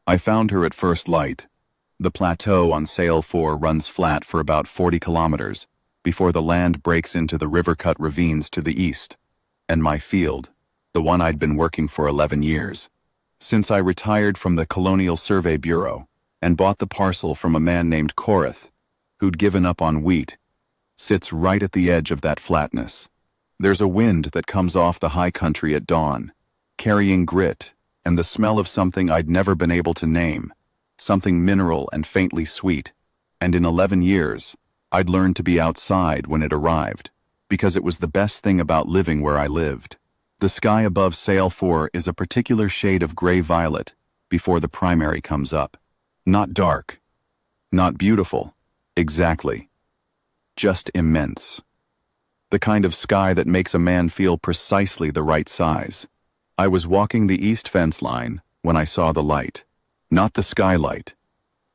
I found her at first light. The plateau on Sail 4 runs flat for about 40 kilometers before the land breaks into the river-cut ravines to the east. And my field, the one I'd been working for 11 years, since I retired from the Colonial Survey Bureau and bought the parcel from a man named Korath, who'd given up on wheat, sits right at the edge of that flatness. There's a wind that comes off the high country at dawn, carrying grit and the smell of something I'd never been able to name, something mineral and faintly sweet. And in 11 years, I'd learned to be outside when it arrived, because it was the best thing about living where I lived. The sky above Sail 4 is a particular shade of gray-violet before the primary comes up. Not dark, not beautiful, exactly. Just immense. The kind of sky that makes a man feel precisely the right size. I was walking the east fence line when I saw the light. Not the skylight.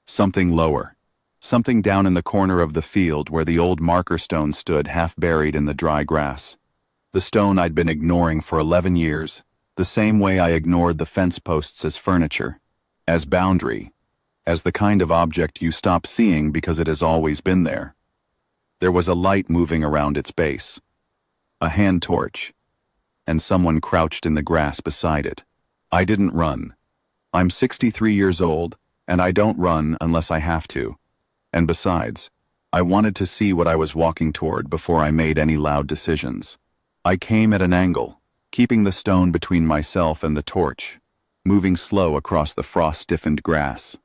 Something lower. Something down in the corner of the field where the old marker stone stood half buried in the dry grass. The stone I'd been ignoring for 11 years, the same way I ignored the fence posts as furniture, as boundary, as the kind of object you stop seeing because it has always been there. There was a light moving around its base. A hand torch. And someone crouched in the grass beside it. I didn't run. I'm 63 years old, and I don't run unless I have to. And besides, I wanted to see what I was walking toward before I made any loud decisions. I came at an angle, keeping the stone between myself and the torch, moving slow across the frost-stiffened grass.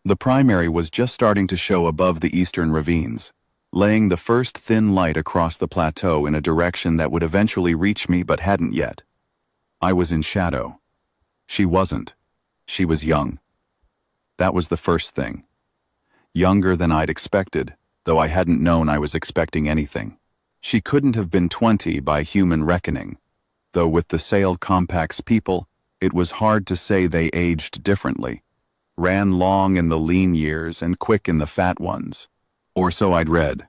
The primary was just starting to show above the eastern ravines, laying the first thin light across the plateau in a direction that would eventually reach me but hadn't yet. I was in shadow. She wasn't. She was young. That was the first thing. Younger than I'd expected, though I hadn't known I was expecting anything. She couldn't have been 20 by human reckoning, though with the Sail Compact's people, it was hard to say they aged differently. Ran long in the lean years and quick in the fat ones. Or so I'd read.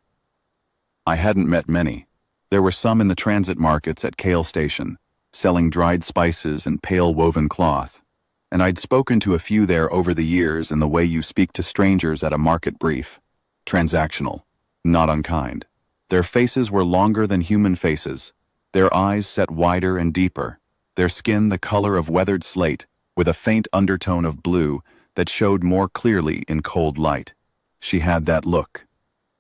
I hadn't met many. There were some in the transit markets at Kale Station, selling dried spices and pale woven cloth, and I'd spoken to a few there over the years in the way you speak to strangers at a market brief. Transactional, not unkind. Their faces were longer than human faces, their eyes set wider and deeper, their skin the color of weathered slate, with a faint undertone of blue that showed more clearly in cold light. She had that look.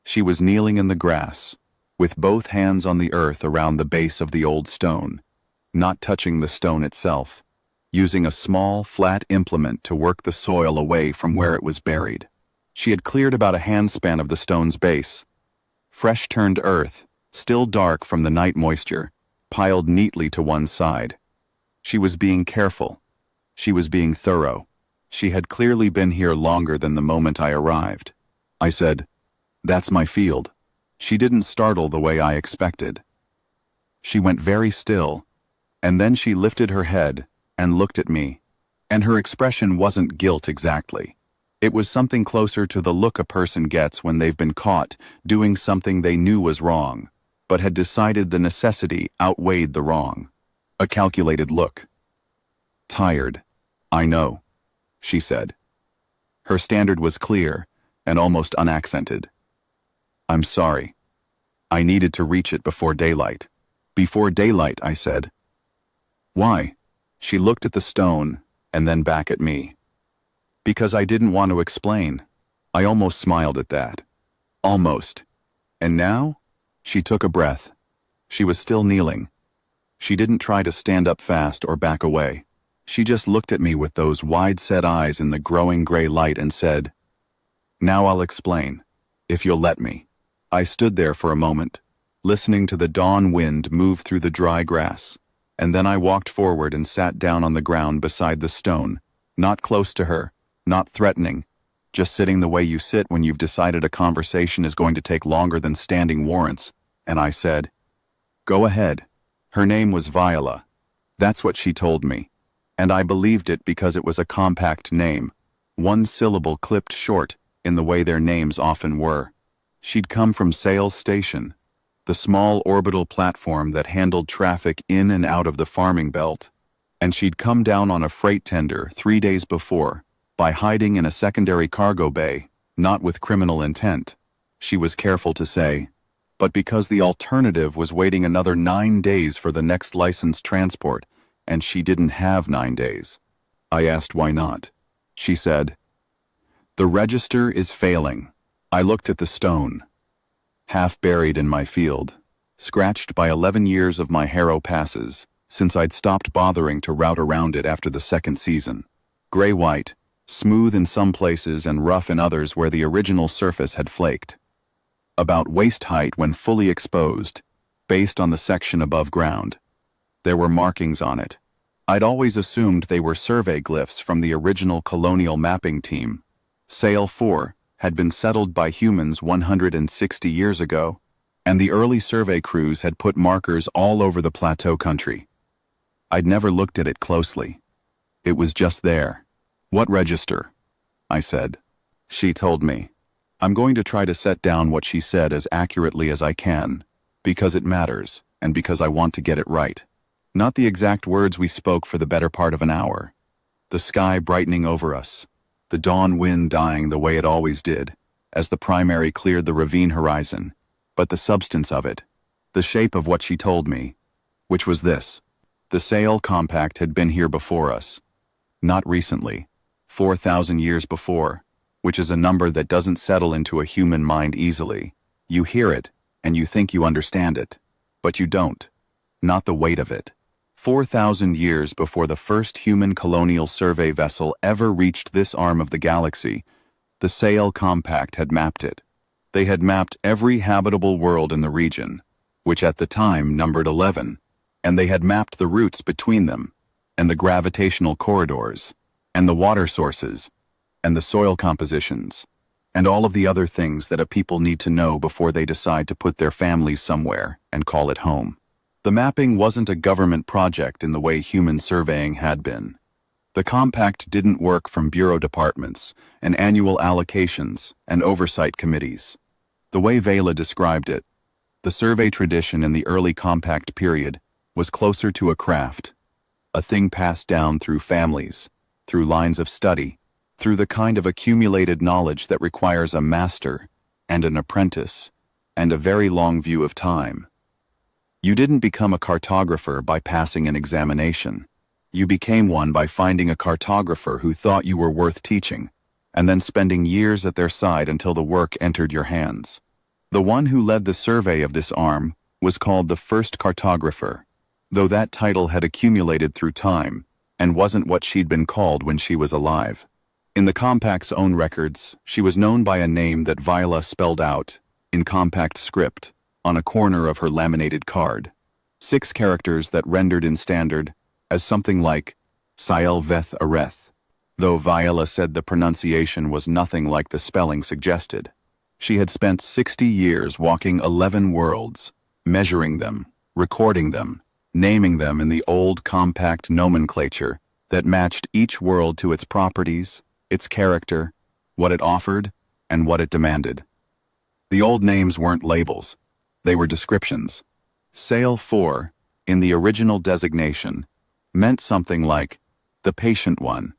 She was kneeling in the grass, with both hands on the earth around the base of the old stone, not touching the stone itself, using a small, flat implement to work the soil away from where it was buried. She had cleared about a handspan of the stone's base. Fresh-turned earth, still dark from the night moisture, piled neatly to one side. She was being careful. She was being thorough. She had clearly been here longer than the moment I arrived. I said, "That's my field." She didn't startle the way I expected. She went very still, and then she lifted her head and looked at me, and her expression wasn't guilt exactly. It was something closer to the look a person gets when they've been caught doing something they knew was wrong, but had decided the necessity outweighed the wrong. A calculated look. "Tired. I know," she said. Her standard was clear and almost unaccented. "I'm sorry. I needed to reach it before daylight." "Before daylight," I said. "Why?" She looked at the stone and then back at me. "Because I didn't want to explain." I almost smiled at that. Almost. "And now?" She took a breath. She was still kneeling. She didn't try to stand up fast or back away. She just looked at me with those wide-set eyes in the growing gray light and said, "Now I'll explain, if you'll let me." I stood there for a moment, listening to the dawn wind move through the dry grass, and then I walked forward and sat down on the ground beside the stone, not close to her, not threatening, just sitting the way you sit when you've decided a conversation is going to take longer than standing warrants, and I said, "Go ahead." Her name was Viola. That's what she told me, and I believed it because it was a compact name, one syllable clipped short in the way their names often were. She'd come from Sail Station, the small orbital platform that handled traffic in and out of the farming belt, and she'd come down on a freight tender 3 days before, by hiding in a secondary cargo bay, not with criminal intent, she was careful to say, but because the alternative was waiting another 9 days for the next licensed transport, and she didn't have 9 days. I asked why not. She said, "The register is failing." I looked at the stone, half buried in my field, scratched by 11 years of my harrow passes, since I'd stopped bothering to route around it after the second season. Gray-white, smooth in some places and rough in others where the original surface had flaked. About waist height when fully exposed, based on the section above ground. There were markings on it. I'd always assumed they were survey glyphs from the original colonial mapping team. Sail 4 had been settled by humans 160 years ago, and the early survey crews had put markers all over the plateau country. I'd never looked at it closely. It was just there. "What register?" I said. She told me. I'm going to try to set down what she said as accurately as I can, because it matters, and because I want to get it right. Not the exact words we spoke for the better part of an hour. The sky brightening over us, the dawn wind dying the way it always did, as the primary cleared the ravine horizon, but the substance of it, the shape of what she told me, which was this. The Sail Compact had been here before us. Not recently, 4,000 years before, which is a number that doesn't settle into a human mind easily. You hear it, and you think you understand it, but you don't. Not the weight of it. 4,000 years before the first human colonial survey vessel ever reached this arm of the galaxy, the Sail Compact had mapped it. They had mapped every habitable world in the region, which at the time numbered 11, and they had mapped the routes between them, and the gravitational corridors, and the water sources, and the soil compositions, and all of the other things that a people need to know before they decide to put their families somewhere and call it home. The mapping wasn't a government project in the way human surveying had been. The compact didn't work from bureau departments and annual allocations and oversight committees. The way Vela described it, the survey tradition in the early compact period was closer to a craft, a thing passed down through families, through lines of study, through the kind of accumulated knowledge that requires a master and an apprentice and a very long view of time. You didn't become a cartographer by passing an examination. You became one by finding a cartographer who thought you were worth teaching, and then spending years at their side until the work entered your hands. The one who led the survey of this arm was called the first cartographer, though that title had accumulated through time and wasn't what she'd been called when she was alive. In the Compact's own records, she was known by a name that Viola spelled out, in compact script, on a corner of her laminated card. 6 characters that rendered in standard as something like Sael Veth Areth, though Viola said the pronunciation was nothing like the spelling suggested. She had spent 60 years walking 11 worlds, measuring them, recording them, naming them in the old compact nomenclature that matched each world to its properties, its character, what it offered, and what it demanded. The old names weren't labels. They were descriptions. Sail 4, in the original designation, meant something like the patient one,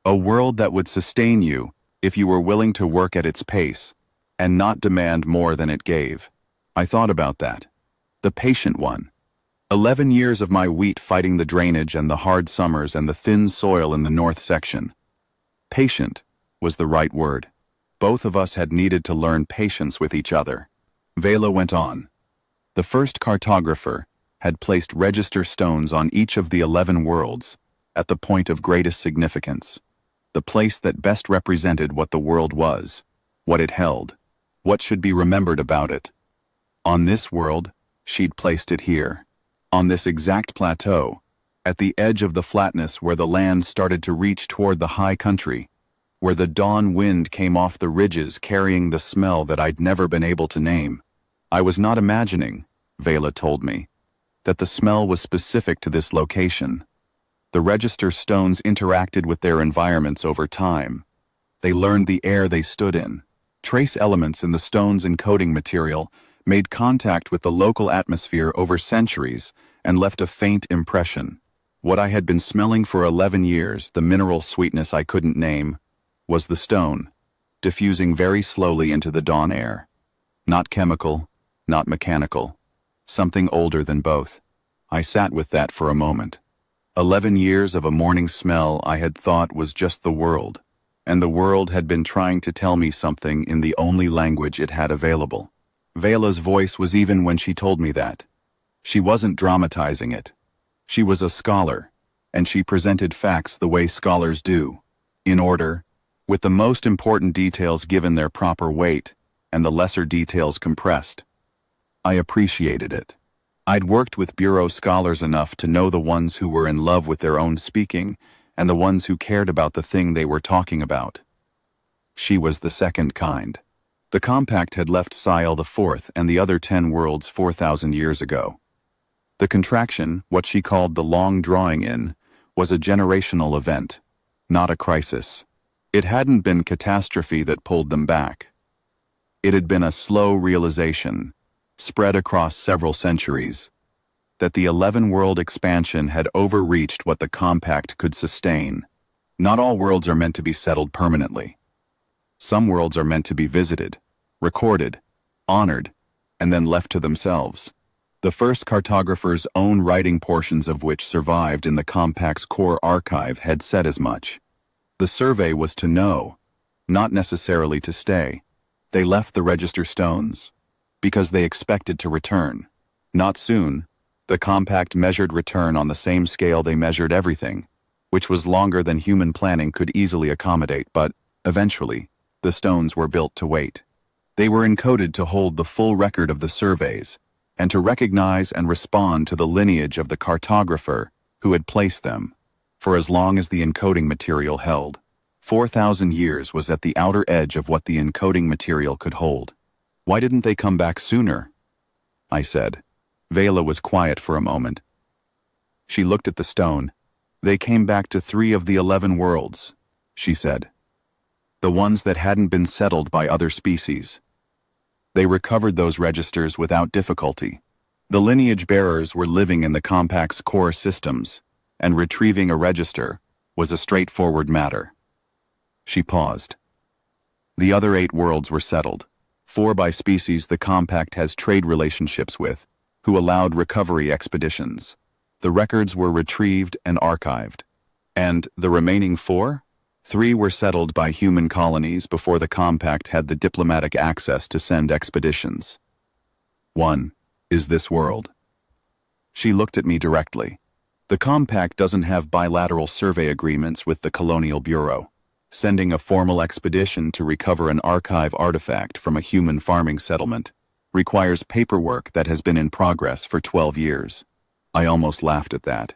a world that would sustain you if you were willing to work at its pace and not demand more than it gave. I thought about that. The patient one. 11 years of my wheat fighting the drainage and the hard summers and the thin soil in the north section. Patient was the right word. Both of us had needed to learn patience with each other. Vela went on. The first cartographer had placed register stones on each of the 11 worlds at the point of greatest significance, the place that best represented what the world was, what it held, what should be remembered about it. On this world, she'd placed it here, on this exact plateau, at the edge of the flatness where the land started to reach toward the high country, where the dawn wind came off the ridges carrying the smell that I'd never been able to name. I was not imagining, Vela told me, that the smell was specific to this location. The register stones interacted with their environments over time. They learned the air they stood in. Trace elements in the stone's encoding material made contact with the local atmosphere over centuries and left a faint impression. What I had been smelling for 11 years, the mineral sweetness I couldn't name, was the stone, diffusing very slowly into the dawn air. Not chemical, not mechanical. Something older than both. I sat with that for a moment. 11 years of a morning smell I had thought was just the world, and the world had been trying to tell me something in the only language it had available. Vela's voice was even when she told me that. She wasn't dramatizing it. She was a scholar, and she presented facts the way scholars do, in order, with the most important details given their proper weight, and the lesser details compressed. I appreciated it. I'd worked with bureau scholars enough to know the ones who were in love with their own speaking and the ones who cared about the thing they were talking about. She was the second kind. The compact had left Sile the fourth and the other 10 worlds 4,000 years ago. The contraction, what she called the long drawing in, was a generational event, not a crisis. It hadn't been catastrophe that pulled them back. It had been a slow realization, spread across several centuries, that the 11-world expansion had overreached what the compact could sustain. Not all worlds are meant to be settled permanently. Some worlds are meant to be visited, recorded, honored, and then left to themselves. The first cartographer's own writing portions of which survived in the compact's core archive had said as much. The survey was to know, not necessarily to stay. They left the register stones because they expected to return. Not soon. The compact measured return on the same scale they measured everything, which was longer than human planning could easily accommodate, but, eventually, the stones were built to wait. They were encoded to hold the full record of the surveys, and to recognize and respond to the lineage of the cartographer who had placed them, for as long as the encoding material held. 4,000 years was at the outer edge of what the encoding material could hold. Why didn't they come back sooner? I said. Vela was quiet for a moment. She looked at the stone. They came back to 3 of the 11 worlds, she said. The ones that hadn't been settled by other species. They recovered those registers without difficulty. The lineage bearers were living in the compact's core systems, and retrieving a register was a straightforward matter. She paused. The other 8 worlds were settled. 4 by species the compact has trade relationships with, who allowed recovery expeditions. The records were retrieved and archived. And the remaining 4? 3 were settled by human colonies before the compact had the diplomatic access to send expeditions. 1 is this world. She looked at me directly. The compact doesn't have bilateral survey agreements with the Colonial Bureau. Sending a formal expedition to recover an archive artifact from a human farming settlement requires paperwork that has been in progress for 12 years. I almost laughed at that.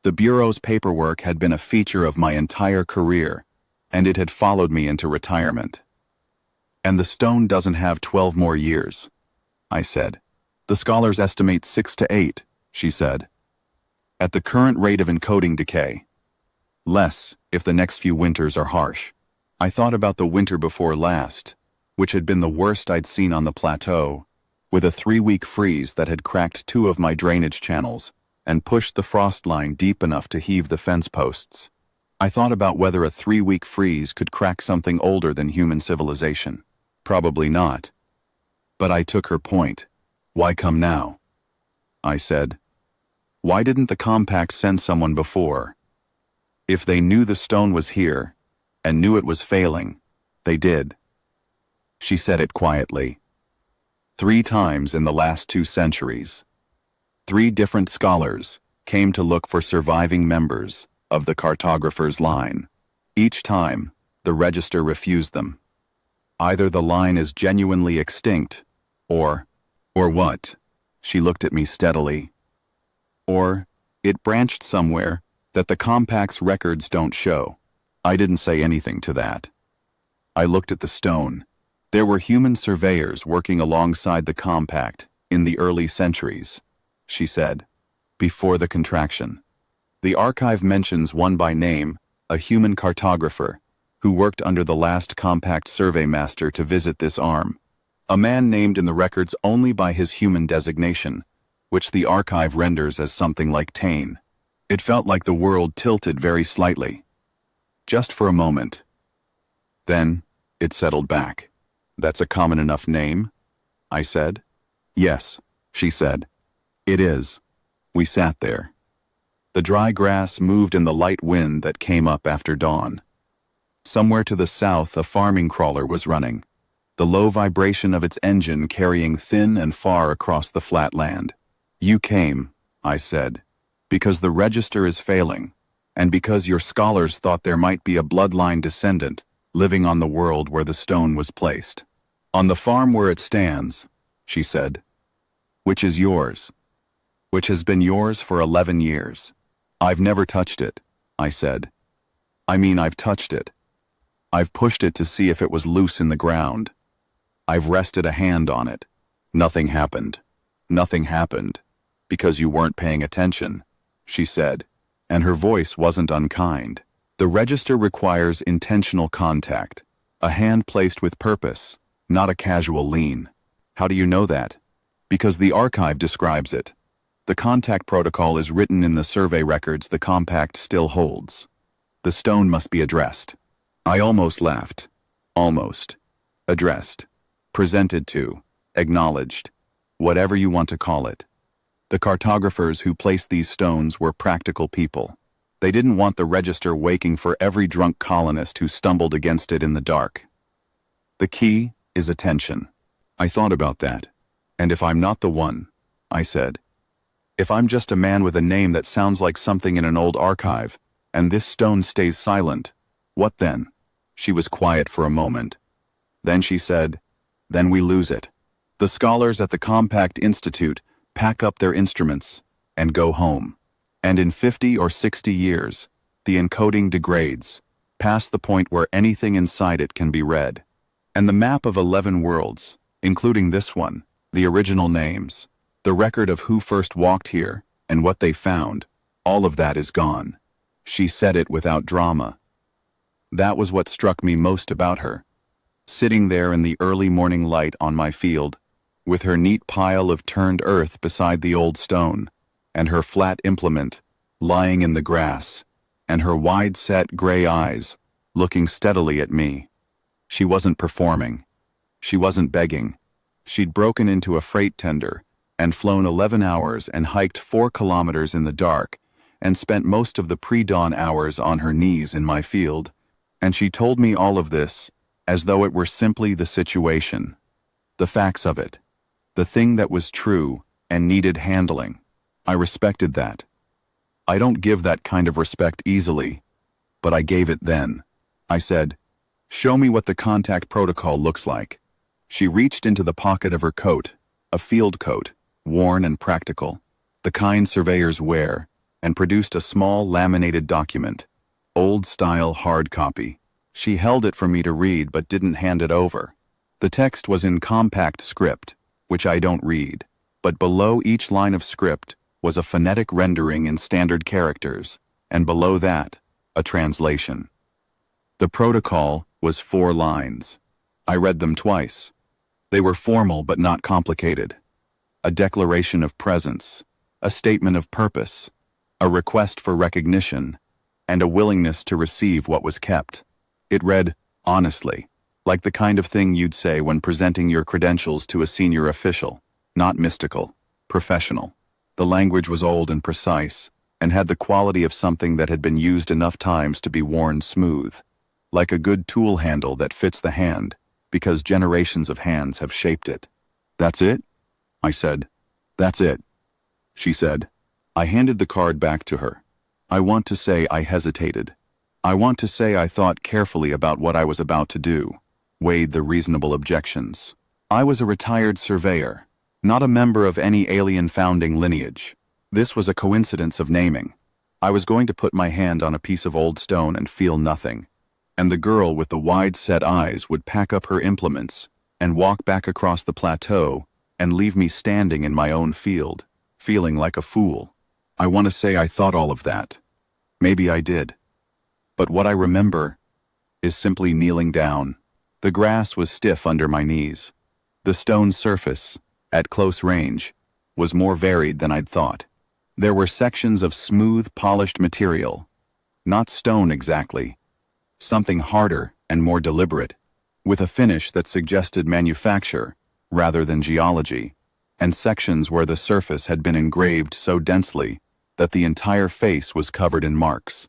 The Bureau's paperwork had been a feature of my entire career, and it had followed me into retirement. And the stone doesn't have 12 more years, I said. The scholars estimate 6 to 8, she said. At the current rate of encoding decay. Less, if the next few winters are harsh. I thought about the winter before last, which had been the worst I'd seen on the plateau, with a 3-week freeze that had cracked 2 of my drainage channels and pushed the frost line deep enough to heave the fence posts. I thought about whether a 3-week freeze could crack something older than human civilization. Probably not. But I took her point. Why come now? I said. Why didn't the compact send someone before? If they knew the stone was here, and knew it was failing, they did. She said it quietly. 3 times in the last 2 centuries. 3 different scholars came to look for surviving members of the cartographer's line. Each time, the register refused them. Either the line is genuinely extinct, or what? She looked at me steadily. Or it branched somewhere that the compact's records don't show. I didn't say anything to that. I looked at the stone. There were human surveyors working alongside the compact in the early centuries, she said, before the contraction. The archive mentions one by name, a human cartographer, who worked under the last compact survey master to visit this arm. A man named in the records only by his human designation, which the archive renders as something like Tane. It felt like the world tilted very slightly. Just for a moment. Then, it settled back. That's a common enough name? I said. Yes, she said. It is. We sat there. The dry grass moved in the light wind that came up after dawn. Somewhere to the south, a farming crawler was running, the low vibration of its engine carrying thin and far across the flat land. You came, I said, because the register is failing, and because your scholars thought there might be a bloodline descendant living on the world where the stone was placed. On the farm where it stands, she said. Which is yours. Which has been yours for 11 years. I've never touched it, I said. I mean, I've touched it. I've pushed it to see if it was loose in the ground. I've rested a hand on it. Nothing happened. Nothing happened. Because you weren't paying attention, she said, and her voice wasn't unkind. The register requires intentional contact, a hand placed with purpose, not a casual lean. How do you know that? Because the archive describes it. The contact protocol is written in the survey records the compact still holds. The stone must be addressed. I almost laughed. Almost. Addressed. Presented to. Acknowledged. Whatever you want to call it. The cartographers who placed these stones were practical people. They didn't want the register waking for every drunk colonist who stumbled against it in the dark. The key is attention. I thought about that. And if I'm not the one, I said. If I'm just a man with a name that sounds like something in an old archive, and this stone stays silent, what then? She was quiet for a moment. Then she said, then we lose it. The scholars at the Compact Institute pack up their instruments and go home. And in 50 or 60 years, the encoding degrades, past the point where anything inside it can be read. And the map of 11 worlds, including this one, the original names, the record of who first walked here and what they found, all of that is gone. She said it without drama. That was what struck me most about her. Sitting there in the early morning light on my field, with her neat pile of turned earth beside the old stone, and her flat implement lying in the grass, and her wide-set gray eyes looking steadily at me. She wasn't performing. She wasn't begging. She'd broken into a freight tender and flown 11 hours and hiked 4 kilometers in the dark and spent most of the pre-dawn hours on her knees in my field. And she told me all of this as though it were simply the situation, the facts of it, the thing that was true and needed handling. I respected that. I don't give that kind of respect easily, but I gave it then. I said, show me what the contact protocol looks like. She reached into the pocket of her coat, a field coat, worn and practical, the kind surveyors wear, and produced a small laminated document, old-style hard copy. She held it for me to read but didn't hand it over. The text was in compact script, which I don't read, but below each line of script was a phonetic rendering in standard characters, and below that, a translation. The protocol was 4 lines. I read them twice. They were formal but not complicated. A declaration of presence, a statement of purpose, a request for recognition, and a willingness to receive what was kept. It read, honestly, like the kind of thing you'd say when presenting your credentials to a senior official, not mystical, professional. The language was old and precise, and had the quality of something that had been used enough times to be worn smooth, like a good tool handle that fits the hand, because generations of hands have shaped it. That's it? I said. That's it. She said. I handed the card back to her. I want to say I hesitated. I want to say I thought carefully about what I was about to do, weighed the reasonable objections. I was a retired surveyor, not a member of any alien founding lineage. This was a coincidence of naming. I was going to put my hand on a piece of old stone and feel nothing, and the girl with the wide-set eyes would pack up her implements and walk back across the plateau and leave me standing in my own field, feeling like a fool. I want to say I thought all of that. Maybe I did. But what I remember is simply kneeling down. The grass was stiff under my knees. The stone surface, at close range, was more varied than I'd thought. There were sections of smooth, polished material. Not stone exactly. Something harder and more deliberate, with a finish that suggested manufacture rather than geology, and sections where the surface had been engraved so densely that the entire face was covered in marks.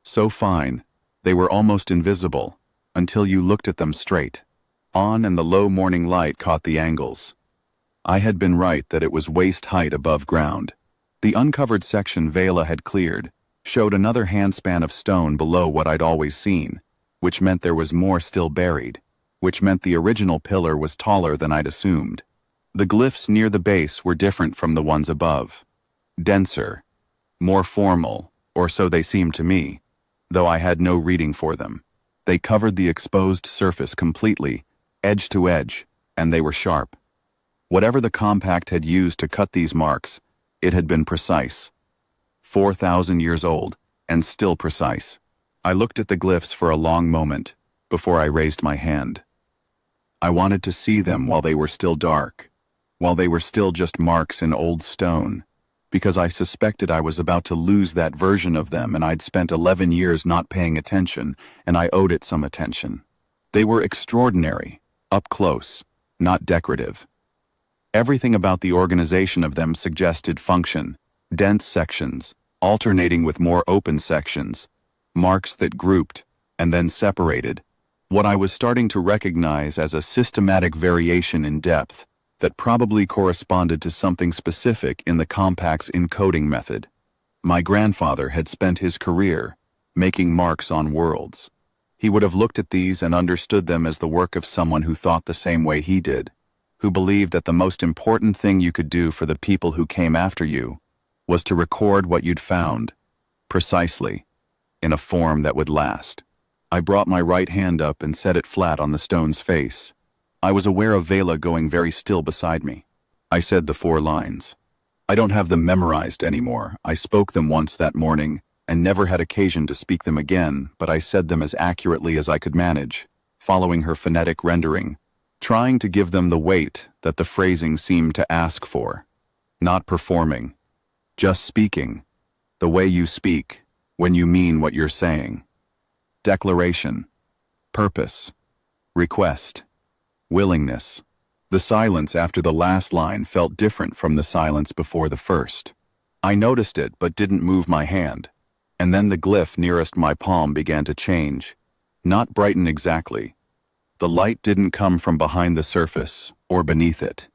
So fine, they were almost invisible, until you looked at them straight on and the low morning light caught the angles. I had been right that it was waist height above ground. The uncovered section Vela had cleared showed another handspan of stone below what I'd always seen, which meant there was more still buried, which meant the original pillar was taller than I'd assumed. The glyphs near the base were different from the ones above. Denser, more formal, or so they seemed to me, though I had no reading for them. They covered the exposed surface completely, edge to edge, and they were sharp. Whatever the compact had used to cut these marks, it had been precise. 4,000 years old, and still precise. I looked at the glyphs for a long moment, before I raised my hand. I wanted to see them while they were still dark, while they were still just marks in old stone, because I suspected I was about to lose that version of them, and I'd spent 11 years not paying attention, and I owed it some attention. They were extraordinary, up close, not decorative. Everything about the organization of them suggested function: dense sections, alternating with more open sections, marks that grouped and then separated, what I was starting to recognize as a systematic variation in depth that probably corresponded to something specific in the compact's encoding method. My grandfather had spent his career making marks on worlds. He would have looked at these and understood them as the work of someone who thought the same way he did, who believed that the most important thing you could do for the people who came after you was to record what you'd found, precisely, in a form that would last. I brought my right hand up and set it flat on the stone's face. I was aware of Vela going very still beside me. I said the 4 lines. I don't have them memorized anymore. I spoke them once that morning and never had occasion to speak them again, but I said them as accurately as I could manage, following her phonetic rendering, trying to give them the weight that the phrasing seemed to ask for. Not performing, just speaking, the way you speak when you mean what you're saying. Declaration, purpose, request, willingness. The silence after the last line felt different from the silence before the first. I noticed it but didn't move my hand, and then the glyph nearest my palm began to change, not brighten exactly. The light didn't come from behind the surface or beneath it.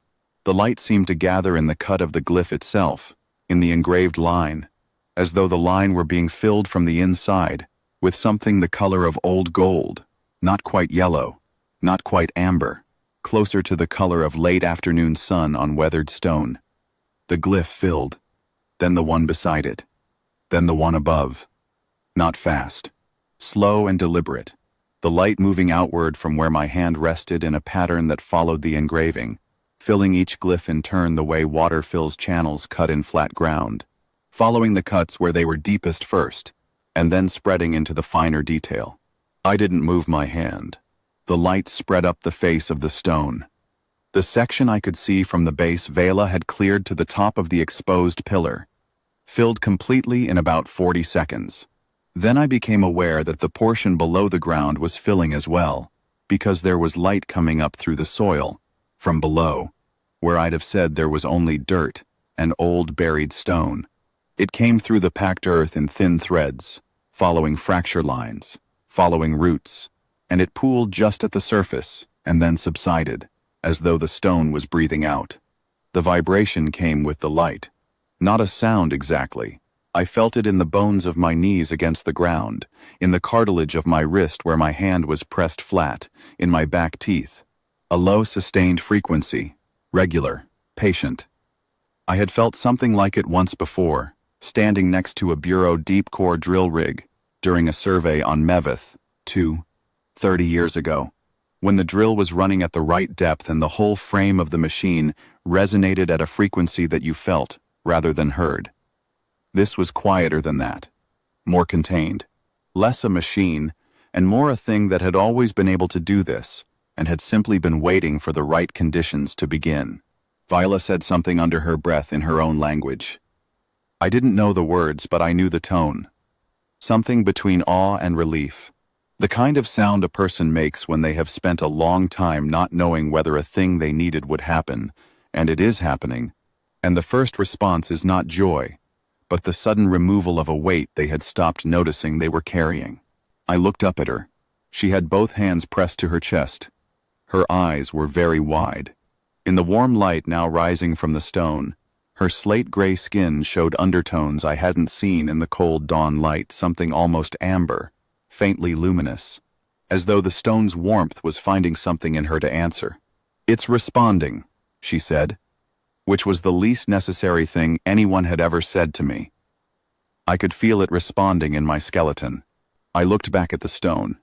The light seemed to gather in the cut of the glyph itself, in the engraved line, as though the line were being filled from the inside with something the color of old gold, not quite yellow, not quite amber, closer to the color of late afternoon sun on weathered stone. The glyph filled, then the one beside it, then the one above. Not fast, slow and deliberate, the light moving outward from where my hand rested in a pattern that followed the engraving, filling each glyph in turn the way water fills channels cut in flat ground, following the cuts where they were deepest first, and then spreading into the finer detail. I didn't move my hand. The light spread up the face of the stone. The section I could see from the base Vela had cleared to the top of the exposed pillar, filled completely in about 40 seconds. Then I became aware that the portion below the ground was filling as well, because there was light coming up through the soil, from below, where I'd have said there was only dirt and old buried stone. It came through the packed earth in thin threads, following fracture lines, following roots, and it pooled just at the surface and then subsided, as though the stone was breathing out. The vibration came with the light. Not a sound exactly. I felt it in the bones of my knees against the ground, in the cartilage of my wrist where my hand was pressed flat, in my back teeth. A low sustained frequency, regular, patient. I had felt something like it once before, standing next to a Bureau deep core drill rig during a survey on Mevith, 30 years ago, when the drill was running at the right depth and the whole frame of the machine resonated at a frequency that you felt rather than heard. This was quieter than that, more contained, less a machine, and more a thing that had always been able to do this and had simply been waiting for the right conditions to begin. Viola said something under her breath in her own language. I didn't know the words, but I knew the tone. Something between awe and relief. The kind of sound a person makes when they have spent a long time not knowing whether a thing they needed would happen, and it is happening, and the first response is not joy, but the sudden removal of a weight they had stopped noticing they were carrying. I looked up at her. She had both hands pressed to her chest. Her eyes were very wide. In the warm light now rising from the stone, her slate-gray skin showed undertones I hadn't seen in the cold dawn light, something almost amber, faintly luminous, as though the stone's warmth was finding something in her to answer. "It's responding," she said, which was the least necessary thing anyone had ever said to me. I could feel it responding in my skeleton. I looked back at the stone.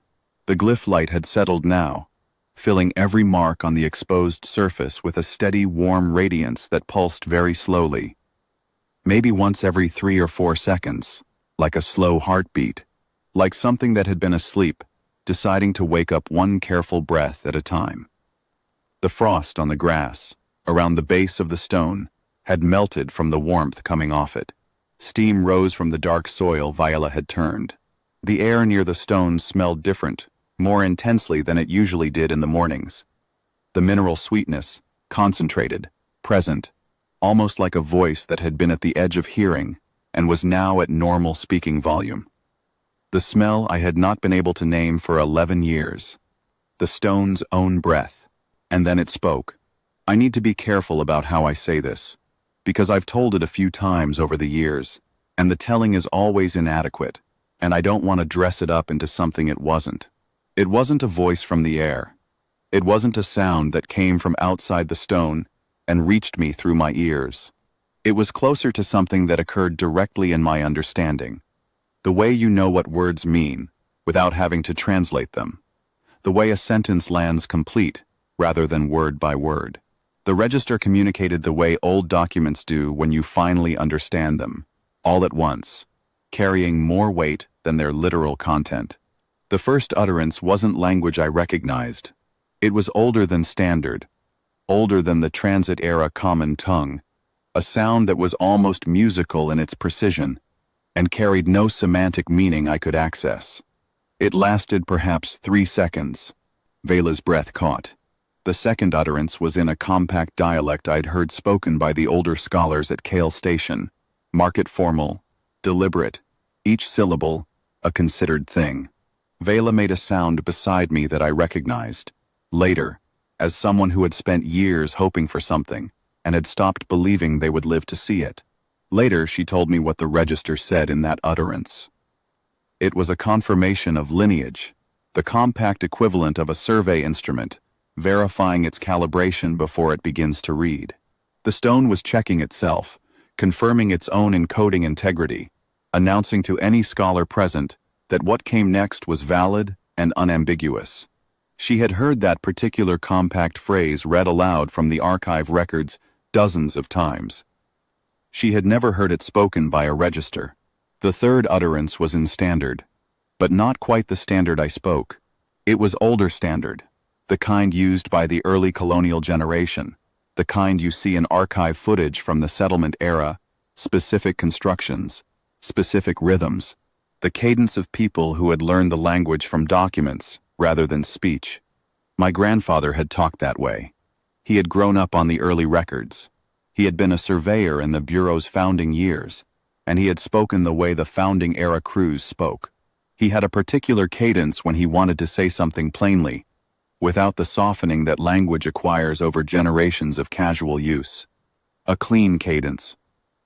The glyph light had settled now, filling every mark on the exposed surface with a steady, warm radiance that pulsed very slowly, maybe once every 3 or 4 seconds, like a slow heartbeat, like something that had been asleep, deciding to wake up one careful breath at a time. The frost on the grass, around the base of the stone, had melted from the warmth coming off it. Steam rose from the dark soil Viola had turned. The air near the stone smelled different, more intensely than it usually did in the mornings. The mineral sweetness, concentrated, present, almost like a voice that had been at the edge of hearing and was now at normal speaking volume. The smell I had not been able to name for 11 years. The stone's own breath. And then it spoke. I need to be careful about how I say this, because I've told it a few times over the years, and the telling is always inadequate, and I don't want to dress it up into something it wasn't. It wasn't a voice from the air. It wasn't a sound that came from outside the stone and reached me through my ears. It was closer to something that occurred directly in my understanding. The way you know what words mean, without having to translate them. The way a sentence lands complete, rather than word by word. The register communicated the way old documents do when you finally understand them, all at once, carrying more weight than their literal content. The first utterance wasn't language I recognized. It was older than standard, older than the transit-era common tongue, a sound that was almost musical in its precision, and carried no semantic meaning I could access. It lasted perhaps 3 seconds. Vela's breath caught. The second utterance was in a compact dialect I'd heard spoken by the older scholars at Kale Station, market formal, deliberate, each syllable a considered thing. Vela made a sound beside me that I recognized. Later, as someone who had spent years hoping for something and had stopped believing they would live to see it. Later, she told me what the register said in that utterance. It was a confirmation of lineage, the compact equivalent of a survey instrument, verifying its calibration before it begins to read. The stone was checking itself, confirming its own encoding integrity, announcing to any scholar present that what came next was valid and unambiguous. She had heard that particular compact phrase read aloud from the archive records dozens of times. She had never heard it spoken by a register. The third utterance was in standard, but not quite the standard I spoke. It was older standard, the kind used by the early colonial generation, the kind you see in archive footage from the settlement era, specific constructions, specific rhythms, the cadence of people who had learned the language from documents rather than speech. My grandfather had talked that way. He had grown up on the early records. He had been a surveyor in the Bureau's founding years, and he had spoken the way the founding-era crews spoke. He had a particular cadence when he wanted to say something plainly, without the softening that language acquires over generations of casual use. A clean cadence,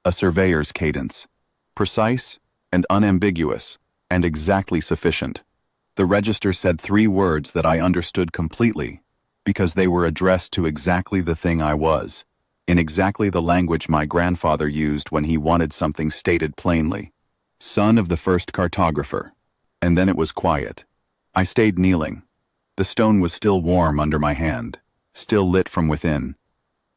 a surveyor's cadence, precise and unambiguous, and exactly sufficient. The register said 3 words that I understood completely, because they were addressed to exactly the thing I was, in exactly the language my grandfather used when he wanted something stated plainly. Son of the first cartographer. And then it was quiet. I stayed kneeling. The stone was still warm under my hand, still lit from within,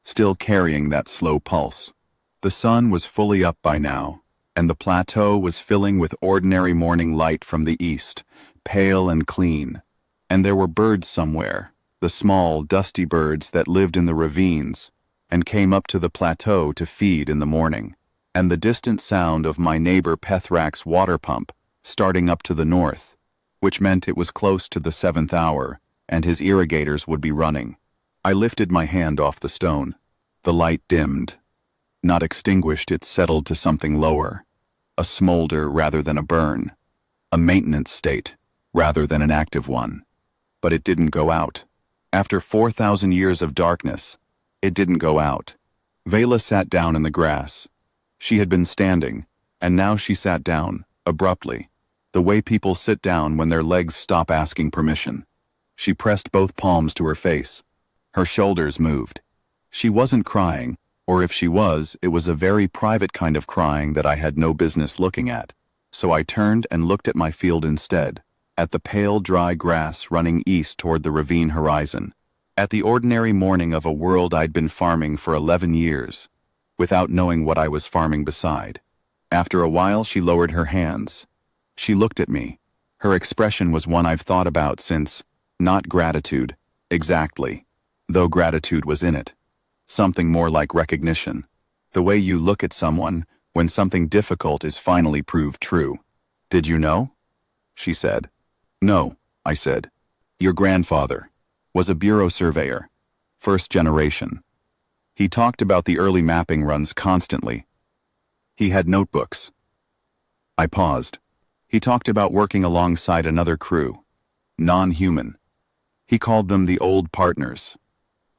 still carrying that slow pulse. The sun was fully up by now, and the plateau was filling with ordinary morning light from the east, pale and clean. And there were birds somewhere, the small, dusty birds that lived in the ravines and came up to the plateau to feed in the morning, and the distant sound of my neighbor Pethrak's water pump starting up to the north. which meant it was close to the 7th hour, and his irrigators would be running. I lifted my hand off the stone. The light dimmed. Not extinguished, it settled to something lower. A smolder rather than a burn. A maintenance state rather than an active one. But it didn't go out. After 4,000 years of darkness, it didn't go out. Vela sat down in the grass. She had been standing, and now she sat down, abruptly, the way people sit down when their legs stop asking permission. She pressed both palms to her face. Her shoulders moved. She wasn't crying, or if she was, it was a very private kind of crying that I had no business looking at. So I turned and looked at my field instead, at the pale, dry grass running east toward the ravine horizon, at the ordinary morning of a world I'd been farming for 11 years, without knowing what I was farming beside. After a while, she lowered her hands. She looked at me. Her expression was one I've thought about since, not gratitude, exactly, though gratitude was in it. Something more like recognition. The way you look at someone when something difficult is finally proved true. "Did you know?" she said. "No," I said. "Your grandfather was a bureau surveyor, first generation. He talked about the early mapping runs constantly. He had notebooks." I paused. "He talked about working alongside another crew, non-human. He called them the old partners.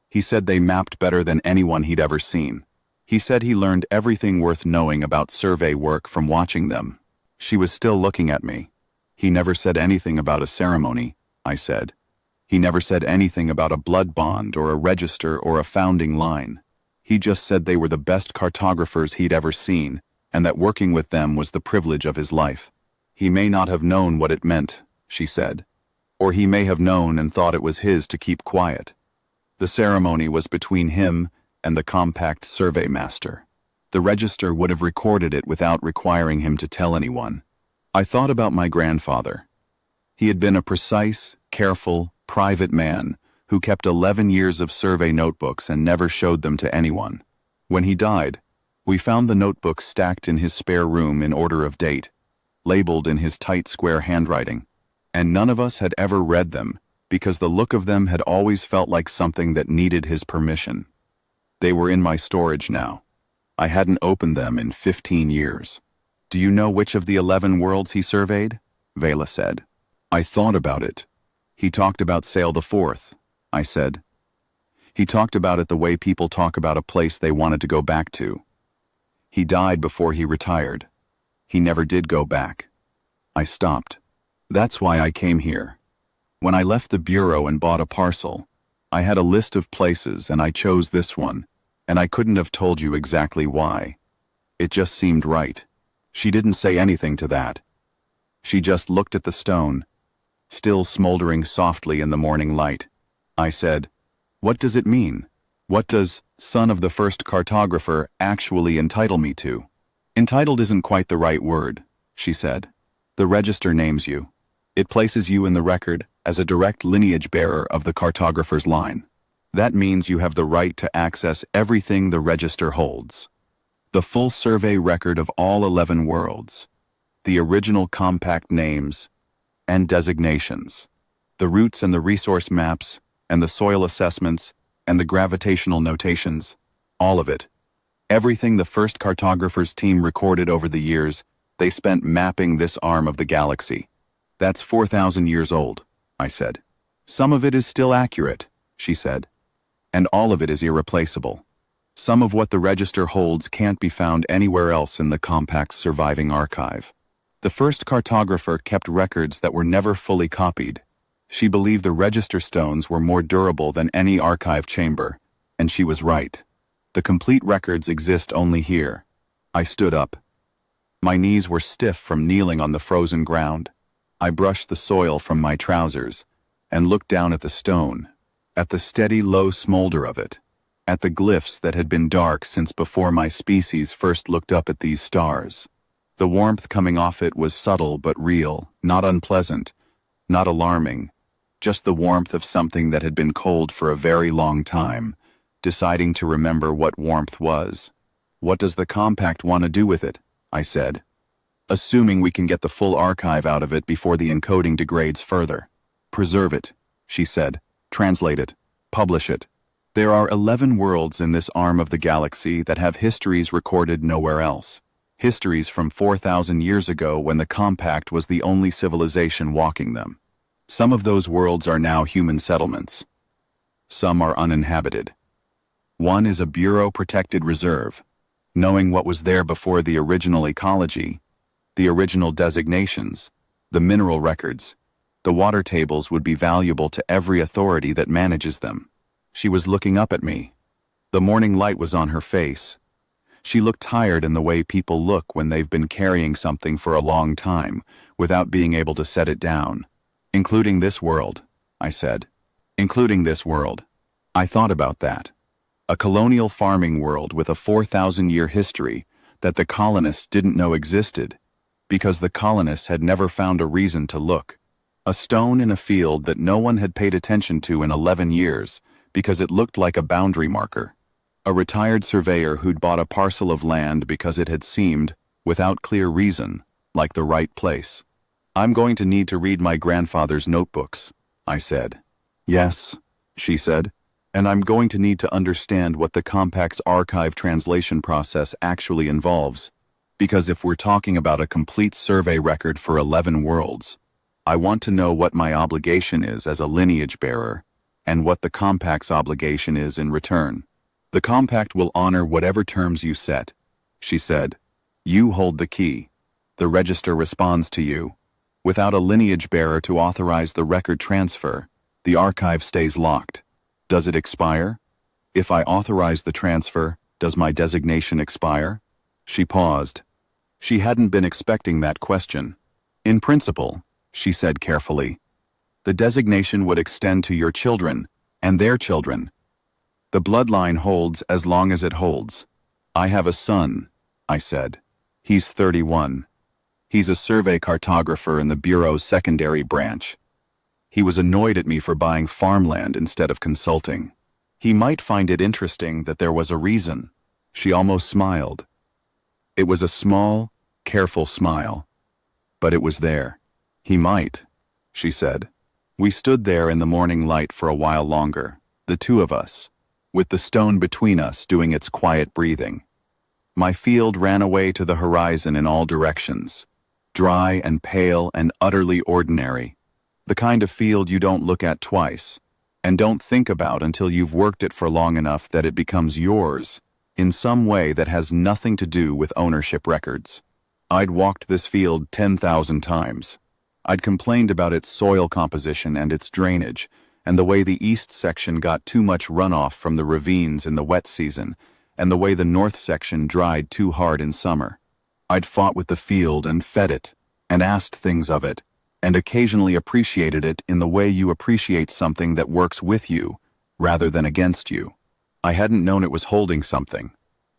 He said they mapped better than anyone he'd ever seen. He said he learned everything worth knowing about survey work from watching them." She was still looking at me. "He never said anything about a ceremony," I said. "He never said anything about a blood bond or a register or a founding line. He just said they were the best cartographers he'd ever seen, and that working with them was the privilege of his life. He may not have known what it meant," she said. "Or he may have known and thought it was his to keep quiet. The ceremony was between him and the compact survey master. The register would have recorded it without requiring him to tell anyone." I thought about my grandfather. He had been a precise, careful, private man who kept 11 years of survey notebooks and never showed them to anyone. When he died, we found the notebooks stacked in his spare room in order of date, labeled in his tight square handwriting, and none of us had ever read them because the look of them had always felt like something that needed his permission. They were in my storage now. I hadn't opened them in 15 years. "Do you know which of the 11 worlds he surveyed?" Vela said. I thought about it. "He talked about Sail the Fourth," I said. "He talked about it the way people talk about a place they wanted to go back to. He died before he retired. He never did go back." I stopped. "That's why I came here. When I left the bureau and bought a parcel, I had a list of places and I chose this one, and I couldn't have told you exactly why. It just seemed right." She didn't say anything to that. She just looked at the stone, still smoldering softly in the morning light. I said, "What does it mean? What does son of the first cartographer actually entitle me to?" "Entitled isn't quite the right word," she said. "The register names you. It places you in the record as a direct lineage bearer of the cartographer's line. That means you have the right to access everything the register holds. The full survey record of all 11 worlds, the original compact names and designations, the routes and the resource maps and the soil assessments and the gravitational notations, all of it. Everything the first cartographer's team recorded over the years they spent mapping this arm of the galaxy. That's 4,000 years old," I said. "Some of it is still accurate," she said, "and all of it is irreplaceable. Some of what the register holds can't be found anywhere else in the compact's surviving archive. The first cartographer kept records that were never fully copied. She believed the register stones were more durable than any archive chamber, and she was right. The complete records exist only here." I stood up. My knees were stiff from kneeling on the frozen ground. I brushed the soil from my trousers and looked down at the stone, at the steady low smolder of it, at the glyphs that had been dark since before my species first looked up at these stars. The warmth coming off it was subtle but real, not unpleasant, not alarming, just the warmth of something that had been cold for a very long time, deciding to remember what warmth was. "What does the compact want to do with it?" I said. assuming we can get the full archive out of it before the encoding degrades further. Preserve it, she said. Translate it. Publish it. There are 11 worlds in this arm of the galaxy that have histories recorded nowhere else. Histories from 4,000 years ago when the Compact was the only civilization walking them. Some of those worlds are now human settlements. Some are uninhabited. One is a Bureau-protected reserve. Knowing what was there before the original ecology, the original designations, the mineral records, the water tables would be valuable to every authority that manages them. She was looking up at me. The morning light was on her face. She looked tired in the way people look when they've been carrying something for a long time, without being able to set it down. Including this world, I said. Including this world. I thought about that. A colonial farming world with a 4,000-year history that the colonists didn't know existed, because the colonists had never found a reason to look. A stone in a field that no one had paid attention to in 11 years because it looked like a boundary marker. A retired surveyor who'd bought a parcel of land because it had seemed, without clear reason, like the right place. I'm going to need to read my grandfather's notebooks, I said. Yes, she said, and I'm going to need to understand what the Compact's archive translation process actually involves, because if we're talking about a complete survey record for 11 worlds, I want to know what my obligation is as a lineage bearer, and what the Compact's obligation is in return. The Compact will honor whatever terms you set, she said. You hold the key. The register responds to you. Without a lineage bearer to authorize the record transfer, the archive stays locked. Does it expire? If I authorize the transfer, does my designation expire? She paused. She hadn't been expecting that question. In principle, she said carefully, the designation would extend to your children and their children. The bloodline holds as long as it holds. I have a son, I said. He's 31. He's a survey cartographer in the Bureau's secondary branch. He was annoyed at me for buying farmland instead of consulting. He might find it interesting that there was a reason. She almost smiled. It was a small, careful smile, but it was there. He might, she said. We stood there in the morning light for a while longer, the two of us, with the stone between us doing its quiet breathing. My field ran away to the horizon in all directions, dry and pale and utterly ordinary, the kind of field you don't look at twice, and don't think about until you've worked it for long enough that it becomes yours, in some way that has nothing to do with ownership records. I'd walked this field 10,000 times. I'd complained about its soil composition and its drainage, and the way the east section got too much runoff from the ravines in the wet season, and the way the north section dried too hard in summer. I'd fought with the field and fed it, and asked things of it, and occasionally appreciated it in the way you appreciate something that works with you, rather than against you. I hadn't known it was holding something,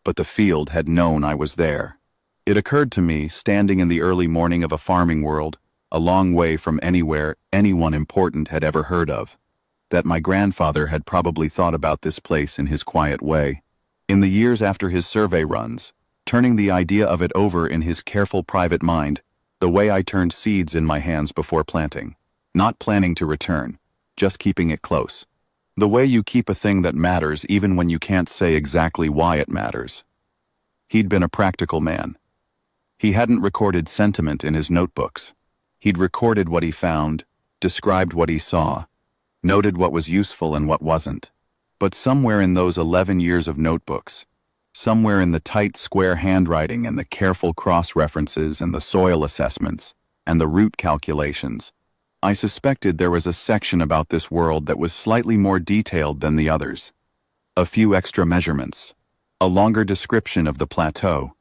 but the field had known I was there. It occurred to me, standing in the early morning of a farming world, a long way from anywhere anyone important had ever heard of, that my grandfather had probably thought about this place in his quiet way. In the years after his survey runs, turning the idea of it over in his careful private mind, the way I turned seeds in my hands before planting, not planning to return, just keeping it close. The way you keep a thing that matters even when you can't say exactly why it matters. He'd been a practical man. He hadn't recorded sentiment in his notebooks. He'd recorded what he found, described what he saw, noted what was useful and what wasn't. But somewhere in those 11 years of notebooks, somewhere in the tight square handwriting and the careful cross-references and the soil assessments and the root calculations, I suspected there was a section about this world that was slightly more detailed than the others. A few extra measurements, a longer description of the plateau,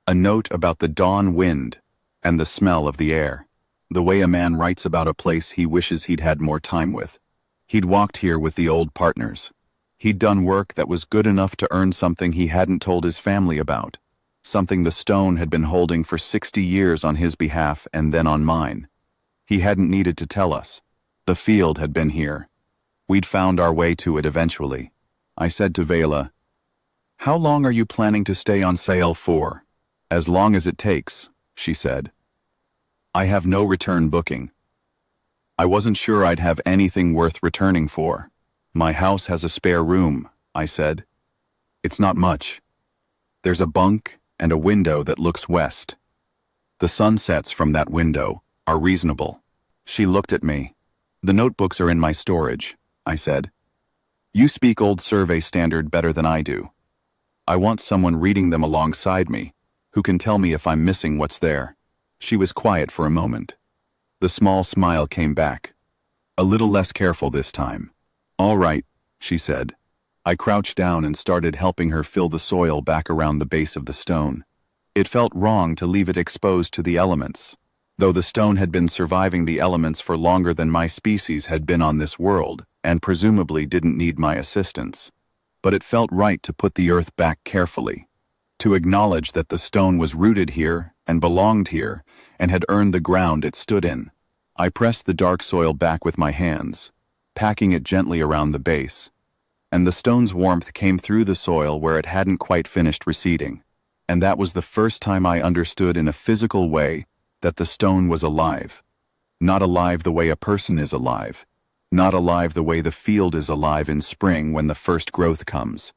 a note about the dawn wind and the smell of the air, the way a man writes about a place he wishes he'd had more time with. He'd walked here with the old partners. He'd done work that was good enough to earn something he hadn't told his family about, something the stone had been holding for 60 years on his behalf and then on mine. He hadn't needed to tell us. The field had been here. We'd found our way to it eventually. I said to Vela, "How long are you planning to stay on sale for?" "As long as it takes," she said. I have no return booking. I wasn't sure I'd have anything worth returning for. My house has a spare room, I said. It's not much. There's a bunk and a window that looks west. The sunsets from that window are reasonable. She looked at me. The notebooks are in my storage, I said. You speak old survey standard better than I do. I want someone reading them alongside me, who can tell me if I'm missing what's there. She was quiet for a moment. The small smile came back. A little less careful this time. All right, she said. I crouched down and started helping her fill the soil back around the base of the stone. It felt wrong to leave it exposed to the elements, though the stone had been surviving the elements for longer than my species had been on this world, and presumably didn't need my assistance. But it felt right to put the earth back carefully, to acknowledge that the stone was rooted here and belonged here and had earned the ground it stood in. I pressed the dark soil back with my hands, packing it gently around the base, and the stone's warmth came through the soil where it hadn't quite finished receding. And that was the first time I understood in a physical way that the stone was alive. Not alive the way a person is alive. Not alive the way the field is alive in spring when the first growth comes.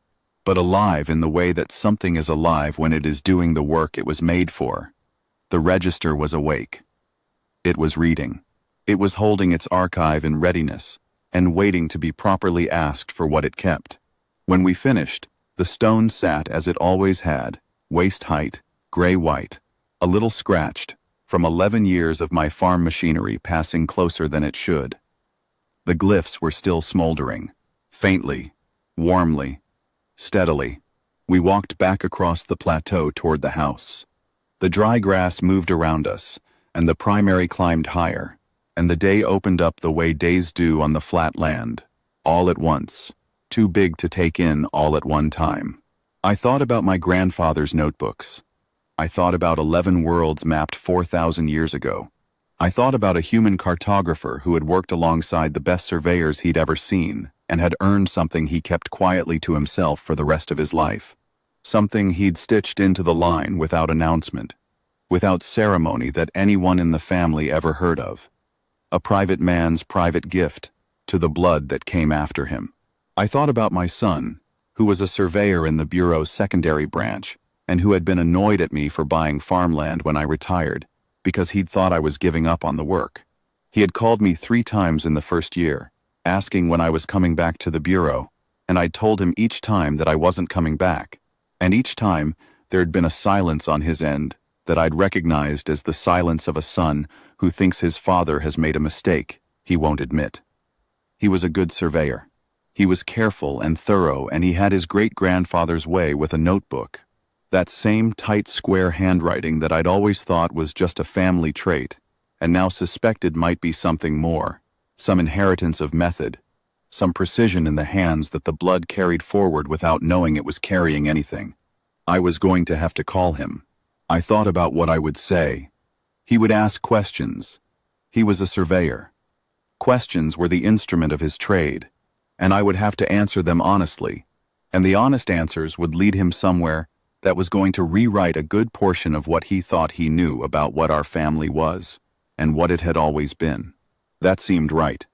But alive in the way that something is alive when it is doing the work it was made for. The register was awake. It was reading. It was holding its archive in readiness and waiting to be properly asked for what it kept. When we finished, the stone sat as it always had, waist height, gray-white, a little scratched, from 11 years of my farm machinery passing closer than it should. The glyphs were still smoldering, faintly, warmly, steadily. We walked back across the plateau toward the house. The dry grass moved around us, and the primary climbed higher, and the day opened up the way days do on the flat land, all at once, too big to take in all at one time. I thought about my grandfather's notebooks. I thought about 11 worlds mapped 4,000 years ago. I thought about a human cartographer who had worked alongside the best surveyors he'd ever seen and had earned something he kept quietly to himself for the rest of his life. Something he'd stitched into the line without announcement, without ceremony that anyone in the family ever heard of. A private man's private gift to the blood that came after him. I thought about my son, who was a surveyor in the Bureau's secondary branch, and who had been annoyed at me for buying farmland when I retired, because he'd thought I was giving up on the work. He had called me 3 times in the first year, asking when I was coming back to the Bureau, and I'd told him each time that I wasn't coming back, and each time there'd been a silence on his end that I'd recognized as the silence of a son who thinks his father has made a mistake he won't admit. He was a good surveyor. He was careful and thorough, and he had his great-grandfather's way with a notebook. That same tight, square handwriting that I'd always thought was just a family trait, and now suspected might be something more, some inheritance of method, some precision in the hands that the blood carried forward without knowing it was carrying anything. I was going to have to call him. I thought about what I would say. He would ask questions. He was a surveyor. Questions were the instrument of his trade, and I would have to answer them honestly, and the honest answers would lead him somewhere that was going to rewrite a good portion of what he thought he knew about what our family was, and what it had always been. That seemed right.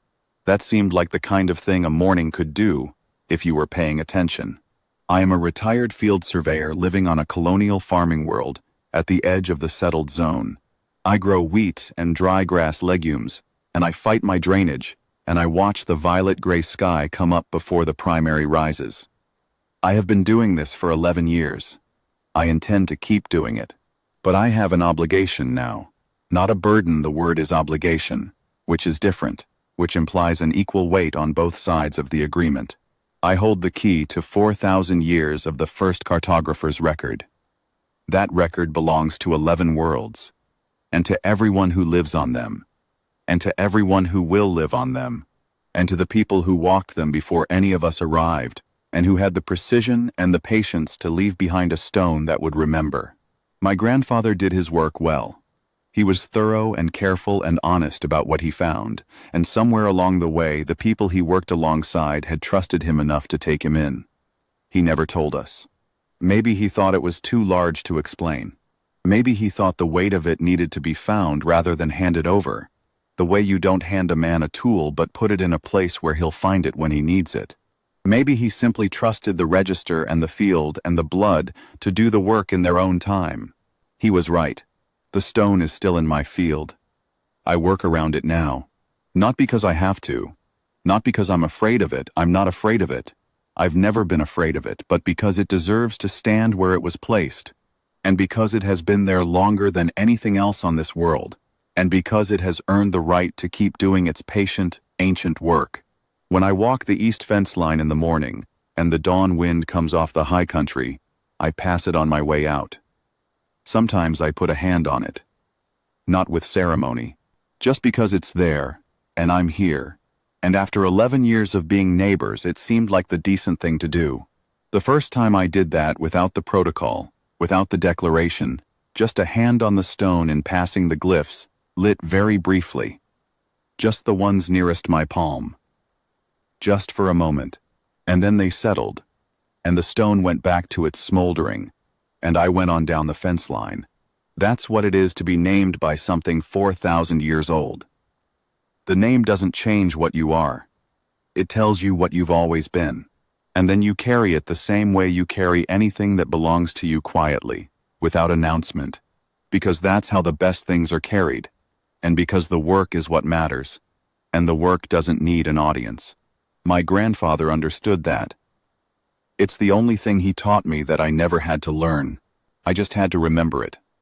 That seemed like the kind of thing a morning could do, if you were paying attention. I am a retired field surveyor living on a colonial farming world at the edge of the settled zone. I grow wheat and dry grass legumes, and I fight my drainage, and I watch the violet-gray sky come up before the primary rises. I have been doing this for 11 years. I intend to keep doing it. But I have an obligation now. Not a burden, the word is obligation, which is different, which implies an equal weight on both sides of the agreement. I hold the key to 4,000 years of the first cartographer's record. That record belongs to 11 worlds, and to everyone who lives on them, and to everyone who will live on them, and to the people who walked them before any of us arrived, and who had the precision and the patience to leave behind a stone that would remember. My grandfather did his work well. He was thorough and careful and honest about what he found, and somewhere along the way the people he worked alongside had trusted him enough to take him in. He never told us. Maybe he thought it was too large to explain. Maybe he thought the weight of it needed to be found rather than handed over. The way you don't hand a man a tool but put it in a place where he'll find it when he needs it. Maybe he simply trusted the register and the field and the blood to do the work in their own time. He was right. The stone is still in my field. I work around it now. Not because I have to. Not because I'm afraid of it. I'm not afraid of it. I've never been afraid of it, but because it deserves to stand where it was placed. And because it has been there longer than anything else on this world. And because it has earned the right to keep doing its patient, ancient work. When I walk the east fence line in the morning, and the dawn wind comes off the high country, I pass it on my way out. Sometimes I put a hand on it. Not with ceremony. Just because it's there, and I'm here. And after 11 years of being neighbors, it seemed like the decent thing to do. The first time I did that without the protocol, without the declaration, just a hand on the stone in passing the glyphs, lit very briefly. Just the ones nearest my palm. Just for a moment. And then they settled. And the stone went back to its smoldering. And I went on down the fence line. That's what it is to be named by something 4,000 years old. The name doesn't change what you are. It tells you what you've always been. And then you carry it the same way you carry anything that belongs to you quietly, without announcement. Because that's how the best things are carried. And because the work is what matters. And the work doesn't need an audience. My grandfather understood that. It's the only thing he taught me that I never had to learn. I just had to remember it.